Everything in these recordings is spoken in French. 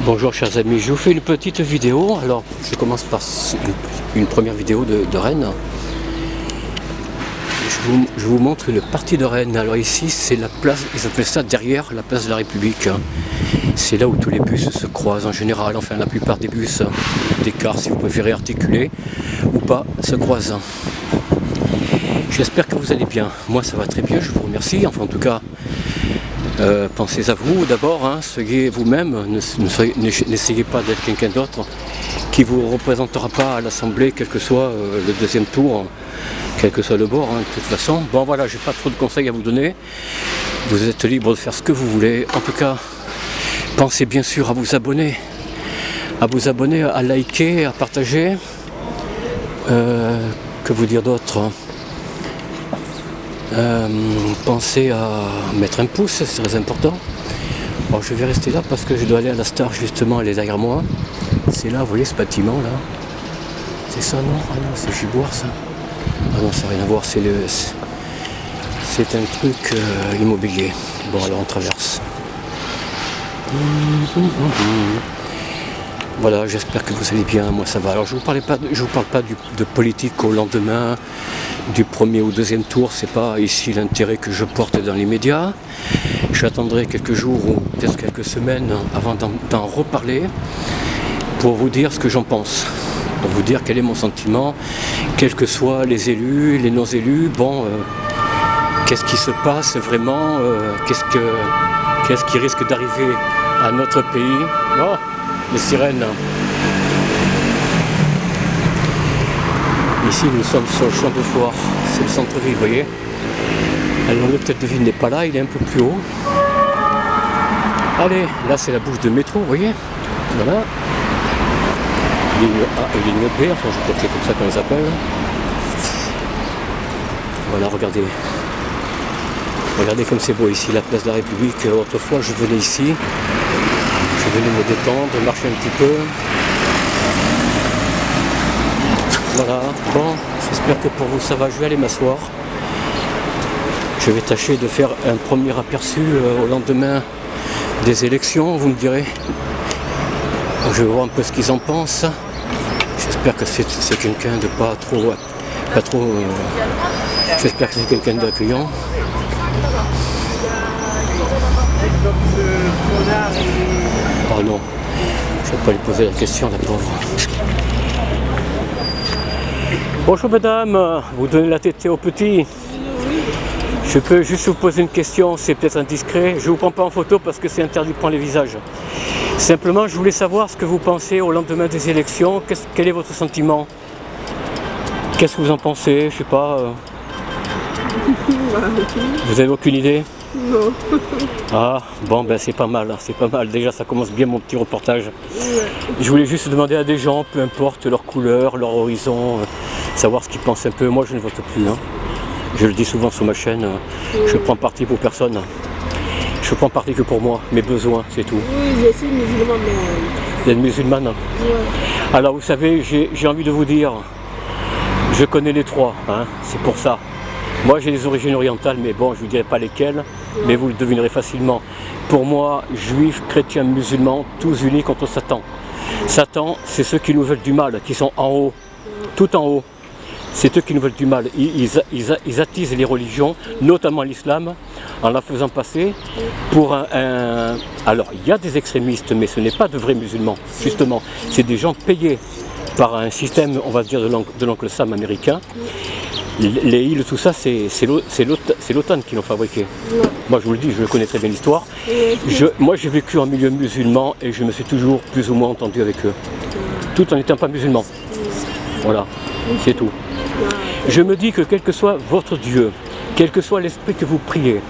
Bonjour chers amis, je vous fais une petite vidéo. Alors je commence par une première vidéo de Rennes. Je vous montre le parti de Rennes. Alors ici c'est la place, ils appellent ça derrière la place de la République. C'est là où tous les bus se croisent en général, enfin la plupart des bus, des cars si vous préférez articuler ou pas, se croisent. J'espère que vous allez bien. Moi ça va très bien, je vous remercie. Enfin en tout cas, pensez à vous d'abord, hein, soyez vous-même, n'essayez pas d'être quelqu'un d'autre qui ne vous représentera pas à l'Assemblée, quel que soit le deuxième tour, quel que soit le bord, hein, de toute façon. Bon voilà, j'ai pas trop de conseils à vous donner, vous êtes libre de faire ce que vous voulez. En tout cas, pensez bien sûr à vous abonner, à liker, à partager, que vous dire d'autre? Pensez à mettre un pouce, c'est très important. Bon, je vais rester là parce que je dois aller à la Star justement, elle est derrière moi. C'est là, vous voyez ce bâtiment là. C'est ça, non? Ah non, c'est Giboire ça. Ah non, ça n'a rien à voir, c'est un truc immobilier. Bon alors on traverse. Voilà, j'espère que vous allez bien, moi ça va. Alors je vous parle pas de politique au lendemain du premier ou deuxième tour, c'est pas ici l'intérêt que je porte dans les médias. J'attendrai quelques jours ou peut-être quelques semaines avant d'en reparler pour vous dire ce que j'en pense, pour vous dire quel est mon sentiment, quels que soient les élus, les non-élus. Bon, qu'est-ce qui se passe vraiment, qu'est-ce qui risque d'arriver à notre pays. Oh, les sirènes. Ici nous sommes sur le champ de foire, c'est le centre-ville, vous voyez. Alors le tête de ville n'est pas là, il est un peu plus haut. Allez, là c'est la bouche de métro, vous voyez. Voilà. Ligne A et ligne B, enfin je crois que c'est comme ça qu'on les appelle. Voilà, regardez. Regardez comme c'est beau ici, la place de la République. Autrefois je venais ici, je venais me détendre, marcher un petit peu. Voilà, bon, j'espère que pour vous ça va, je vais aller m'asseoir. Je vais tâcher de faire un premier aperçu au lendemain des élections, vous me direz. Je vais voir un peu ce qu'ils en pensent. J'espère que c'est quelqu'un de pas trop j'espère que c'est quelqu'un d'accueillant. Oh non, je ne vais pas lui poser la question, la pauvre. Bonjour madame, vous donnez la tétée au petit. Je peux juste vous poser une question, c'est peut-être indiscret. Je ne vous prends pas en photo parce que c'est interdit de prendre les visages. Simplement, je voulais savoir ce que vous pensez au lendemain des élections. Quel est votre sentiment? Qu'est-ce que vous en pensez? Je sais pas. Vous avez aucune idée? Non. Ah, bon ben c'est pas mal, hein, c'est pas mal. Déjà ça commence bien mon petit reportage. Ouais. Je voulais juste demander à des gens, peu importe leur couleur, leur horizon, savoir ce qu'ils pensent un peu. Moi je ne vote plus, hein. Je le dis souvent sur ma chaîne, je prends parti pour personne. Je prends parti que pour moi, mes besoins, c'est tout. Oui, je suis musulmane, mais... Vous êtes musulmane? Ouais. Alors vous savez, j'ai envie de vous dire, je connais les trois, hein, c'est pour ça. Moi j'ai des origines orientales, mais bon, je ne vous dirai pas lesquelles, mais vous le devinerez facilement. Pour moi, juifs, chrétiens, musulmans, tous unis contre Satan. Satan, c'est ceux qui nous veulent du mal, qui sont en haut, tout en haut. C'est eux qui nous veulent du mal. Ils attisent les religions, notamment l'islam, en la faisant passer pour un... Alors, il y a des extrémistes, mais ce n'est pas de vrais musulmans, justement. C'est des gens payés par un système, on va dire, de l'oncle Sam américain. Les îles, tout ça, c'est l'OTAN qui l'ont fabriqué. Moi, je vous le dis, je connais très bien l'histoire. Moi, j'ai vécu en milieu musulman et je me suis toujours plus ou moins entendu avec eux. Tout en n'étant pas musulman. Voilà, c'est tout. Je me dis que quel que soit votre Dieu, quel que soit l'esprit que vous priez,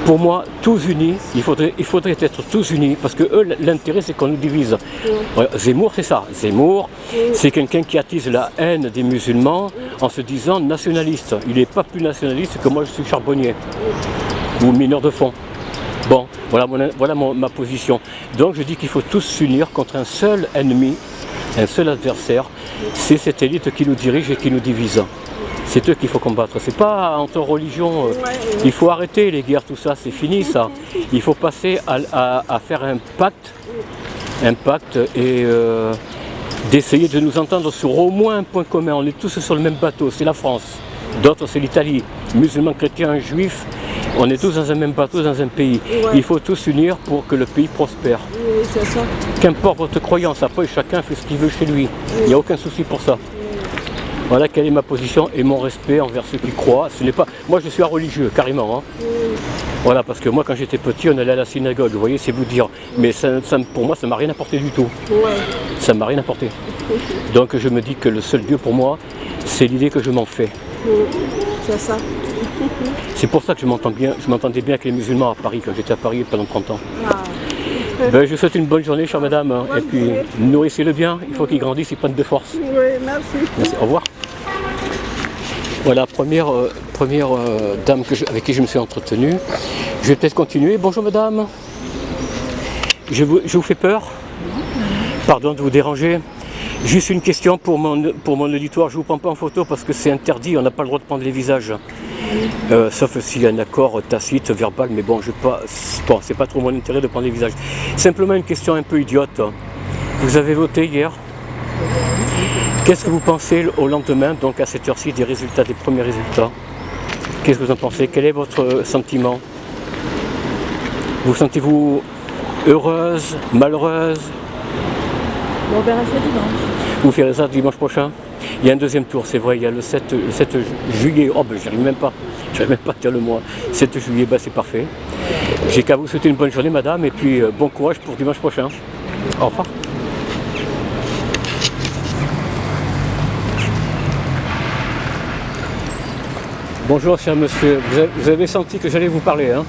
pour moi, tous unis, il faudrait être tous unis, parce que eux, l'intérêt, c'est qu'on nous divise. Ouais, Zemmour, c'est ça. Zemmour, c'est quelqu'un qui attise la haine des musulmans en se disant nationaliste. Il n'est pas plus nationaliste que moi, je suis charbonnier ou mineur de fond. Bon, voilà ma position. Donc, je dis qu'il faut tous s'unir contre un seul ennemi, un seul adversaire. C'est cette élite qui nous dirige et qui nous divise. C'est eux qu'il faut combattre, c'est pas entre religions, il faut arrêter les guerres, tout ça, c'est fini ça. Il faut passer à faire un pacte un pacte et d'essayer de nous entendre sur au moins un point commun. On est tous sur le même bateau, c'est la France. D'autres, c'est l'Italie. Musulmans, chrétiens, juifs, on est tous dans un même bateau, dans un pays. Ouais. Il faut tous s'unir pour que le pays prospère. Oui, c'est ça. Qu'importe votre croyance, après chacun fait ce qu'il veut chez lui. Il n'y a aucun souci pour ça. Voilà quelle est ma position et mon respect envers ceux qui croient. Ce n'est pas... Moi je suis un religieux, carrément. Hein. Voilà, parce que moi quand j'étais petit, on allait à la synagogue, vous voyez, c'est vous dire. Mais pour moi, ça ne m'a rien apporté du tout. Ouais. Ça ne m'a rien apporté. Donc je me dis que le seul Dieu pour moi, c'est l'idée que je m'en fais. C'est ça. C'est pour ça que je m'entendais bien avec les musulmans à Paris, quand j'étais à Paris pendant 30 ans. Ah. Ben, je vous souhaite une bonne journée, chère madame. Et puis, nourrissez-le bien. Il faut qu'il grandisse, il prenne de force. Oui, merci. Merci. Au revoir. Voilà, première dame avec qui je me suis entretenu. Je vais peut-être continuer. Bonjour madame. Je vous fais peur? Pardon de vous déranger. Juste une question pour mon auditoire. Je ne vous prends pas en photo parce que c'est interdit. On n'a pas le droit de prendre les visages. Sauf s'il y a un accord tacite, verbal, mais bon, c'est pas trop mon intérêt de prendre les visages. Simplement une question un peu idiote. Vous avez voté hier. Qu'est-ce que vous pensez au lendemain, donc à cette heure-ci, des premiers résultats? Qu'est-ce que vous en pensez? Quel est votre sentiment? Vous sentez-vous heureuse, malheureuse? On verra ça dimanche. Vous ferez ça dimanche prochain? Il y a un deuxième tour, c'est vrai, il y a le 7 juillet. Oh ben j'arrive même pas à dire le mois. 7 juillet, ben c'est parfait. J'ai qu'à vous souhaiter une bonne journée madame et puis bon courage pour dimanche prochain. Au revoir. Bonjour cher monsieur, vous avez senti que j'allais vous parler, hein?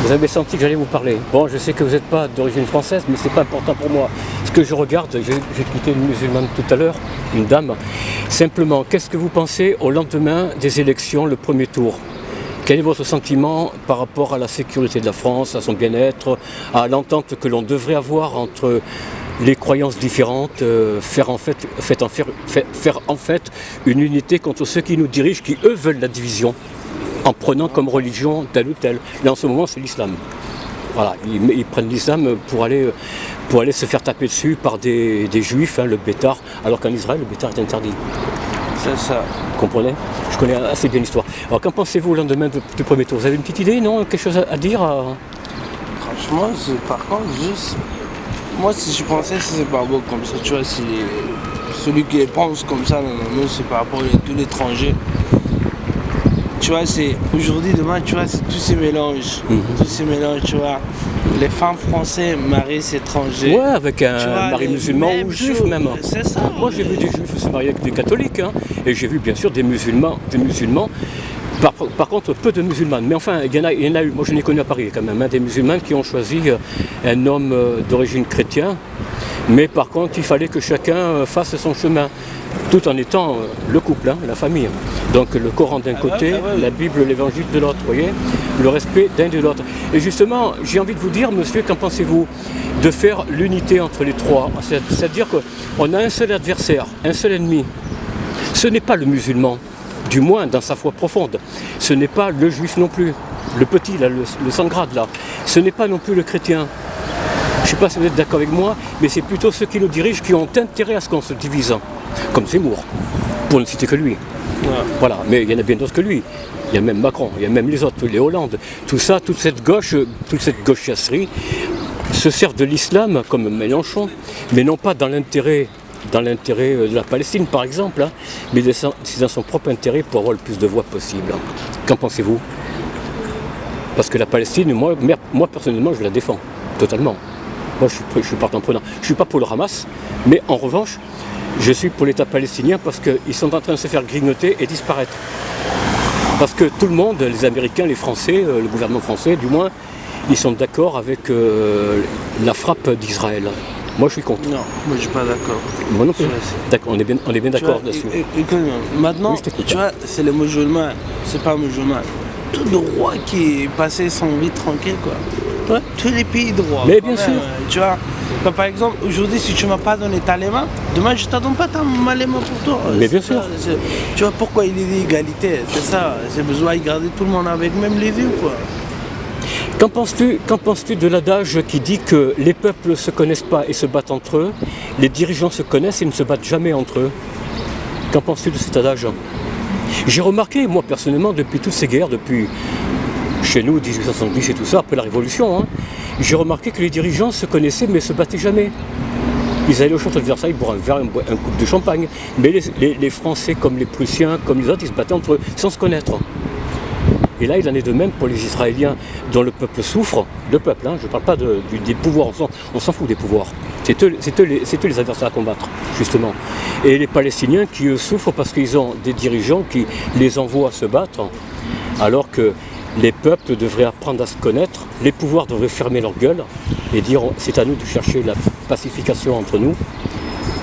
Vous avez senti que j'allais vous parler. Bon, je sais que vous n'êtes pas d'origine française, mais c'est pas important pour moi. Ce que je regarde, j'ai quitté une musulmane tout à l'heure, une dame. Simplement, qu'est-ce que vous pensez au lendemain des élections, le premier tour? Quel est votre sentiment par rapport à la sécurité de la France, à son bien-être, à l'entente que l'on devrait avoir entre les croyances différentes, faire en fait une unité contre ceux qui nous dirigent, qui eux veulent la division, en prenant comme religion telle ou telle. Là en ce moment c'est l'islam. Voilà, ils prennent l'islam pour aller se faire taper dessus par des juifs, hein, le bétard, alors qu'en Israël le bétard est interdit. C'est ça. Vous comprenez? Je connais assez bien l'histoire. Alors qu'en pensez-vous au lendemain du premier tour? Vous avez une petite idée, non? Quelque chose à dire Franchement, par contre, juste... Moi, si je pensais que c'est pas beau comme ça, tu vois, si celui qui pense comme ça, non, c'est par rapport à tout l'étranger. Tu vois, c'est aujourd'hui, demain, tu vois, c'est tous ces mélanges. Tous ces mélanges, tu vois. Les femmes françaises marient ces étrangers. Ouais, avec un mari musulman ou juif même. C'est ça. Moi j'ai vu des juifs se marier avec des catholiques, hein, et j'ai vu bien sûr des musulmans. Par contre, peu de musulmanes. Mais enfin, il y en a eu, moi je n'ai connu à Paris quand même, hein, des musulmanes qui ont choisi un homme d'origine chrétienne. Mais par contre, il fallait que chacun fasse son chemin, tout en étant le couple, hein, la famille. Donc le Coran d'un côté, la Bible, l'Évangile de l'autre, vous voyez, le respect d'un de l'autre. Et justement, j'ai envie de vous dire, monsieur, qu'en pensez-vous de faire l'unité entre les trois? C'est-à-dire qu'on a un seul adversaire, un seul ennemi. Ce n'est pas le musulman, du moins dans sa foi profonde. Ce n'est pas le juif non plus, le petit, là, le sans grade là. Ce n'est pas non plus le chrétien. Je ne sais pas si vous êtes d'accord avec moi, mais c'est plutôt ceux qui nous dirigent qui ont intérêt à ce qu'on se divise, comme Zemmour, pour ne citer que lui. Ouais. Voilà, mais il y en a bien d'autres que lui. Il y a même Macron, il y a même les autres, les Hollande. Tout ça, toute cette gauchasserie se sert de l'islam comme Mélenchon, mais non pas dans l'intérêt de la Palestine par exemple, hein, mais c'est dans son propre intérêt pour avoir le plus de voix possible. Qu'en pensez-vous? Parce que la Palestine, moi personnellement, je la défends totalement. Moi je suis partant prenant. Je ne suis pas pour le Hamas, mais en revanche, je suis pour l'État palestinien parce qu'ils sont en train de se faire grignoter et disparaître. Parce que tout le monde, les Américains, les Français, le gouvernement français du moins, ils sont d'accord avec la frappe d'Israël. Moi je suis contre. Non, moi je ne suis pas d'accord. Moi non plus. D'accord, on est bien d'accord là-dessus. Maintenant, oui, tu vois, c'est les musulmans, c'est pas musulman. Tout le roi qui est passé son vie tranquille, quoi. Ouais. Tous les pays droits. Mais bien sûr. Tu vois, bah, par exemple, aujourd'hui, si tu ne m'as pas donné ta léma, demain je ne t'adonne pas ma léma pour toi. Mais bien sûr. Tu vois pourquoi il est d'égalité, c'est ça. J'ai besoin de garder tout le monde avec, même les vieux, quoi. Qu'en penses-tu de l'adage qui dit que les peuples ne se connaissent pas et se battent entre eux, les dirigeants se connaissent et ne se battent jamais entre eux? Qu'en penses-tu de cet adage? J'ai remarqué, moi personnellement, depuis toutes ces guerres, depuis chez nous, 1870 et tout ça, après la Révolution, hein, j'ai remarqué que les dirigeants se connaissaient mais ne se battaient jamais. Ils allaient au château de Versailles pour un verre, un coupe de champagne. Mais les Français, comme les Prussiens, comme les autres, ils se battaient entre eux sans se connaître. Et là, il en est de même pour les Israéliens dont le peuple souffre. Le peuple, hein, je ne parle pas des pouvoirs, on s'en fout des pouvoirs. C'est eux les adversaires à combattre, justement. Et les Palestiniens qui, eux, souffrent parce qu'ils ont des dirigeants qui les envoient se battre, alors que les peuples devraient apprendre à se connaître, les pouvoirs devraient fermer leur gueule et dire c'est à nous de chercher la pacification entre nous.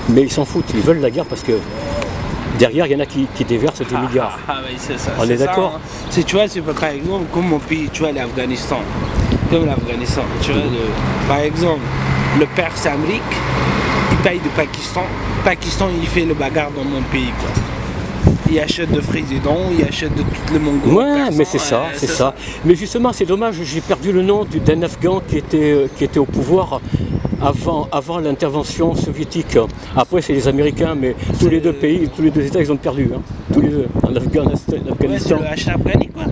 Mais ils s'en foutent, ils veulent la guerre parce que derrière, il y en a qui déversent des milliards. Oui, c'est ça. On est d'accord, hein. Tu vois, c'est par exemple comme mon pays, tu vois, l'Afghanistan. Comme l'Afghanistan, tu vois, par exemple, le père c'est Amérique, il paye du Pakistan. Pakistan, il fait le bagarre dans mon pays, quoi. Il achète de présidents, il achète de toutes les Mongols. Ouais, mais c'est ça, c'est ça. Mais justement, c'est dommage, j'ai perdu le nom d'un Afghan qui était au pouvoir avant l'intervention soviétique. Après, c'est les Américains, mais tous les deux pays, tous les deux États, ils ont perdu. Hein. Tous les deux, en Afghanistan. Ouais, c'est le Ashraf Ghani, quoi.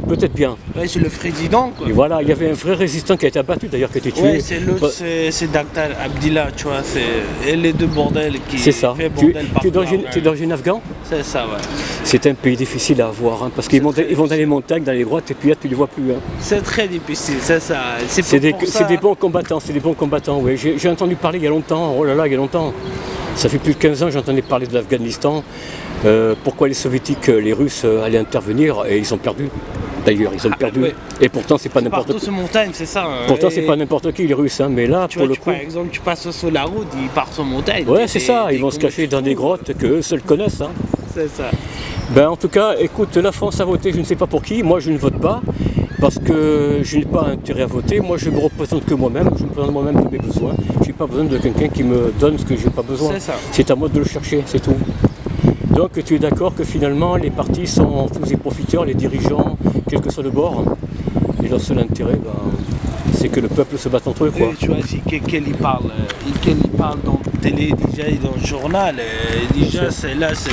Peut-être bien. Ouais, c'est le président, quoi. Et voilà, il y avait un vrai résistant qui a été abattu, d'ailleurs, qui a été tué. Ouais, c'est l'autre, c'est Dr Abdillah, tu vois, et les deux bordels qui c'est ça. fait bordel partout. Tu es d'origine afghan? C'est ça, ouais. C'est un pays difficile à avoir, hein, parce qu'ils vont dans les montagnes, dans les grottes, et puis là, tu les vois plus. Hein. C'est très difficile, c'est ça. C'est des bons combattants, oui. J'ai entendu parler il y a longtemps, oh là là, il y a longtemps. Ça fait plus de 15 ans que j'entendais parler de l'Afghanistan. Pourquoi les soviétiques, les Russes allaient intervenir, et ils ont perdu. D'ailleurs, ils ont perdu. Ouais. Et pourtant, c'est pas n'importe qui. Partout sur montagne, c'est ça. Pourtant, c'est pas n'importe qui, les Russes. Hein. Mais là, tu pour vois, le coup. Par exemple, tu passes sur la route, ils partent sur montagne. Ouais, c'est ça. Ils vont se cacher dans des grottes qu'eux seuls connaissent. Hein. C'est ça. Ben, en tout cas, écoute, la France a voté, je ne sais pas pour qui. Moi, je ne vote pas. Parce que je n'ai pas intérêt à voter. Moi, je me représente que moi-même. Je me présente moi-même de mes besoins. Je n'ai pas besoin de quelqu'un qui me donne ce que je n'ai pas besoin. C'est ça. C'est à moi de le chercher, c'est tout. Donc, tu es d'accord que finalement, les partis sont tous des profiteurs, les dirigeants, quel que soit le bord. Et leur seul intérêt, ben, c'est que le peuple se batte entre eux, quoi. Et tu vois, si il parle dans la télé, déjà, et dans le journal, déjà, c'est là, c'est...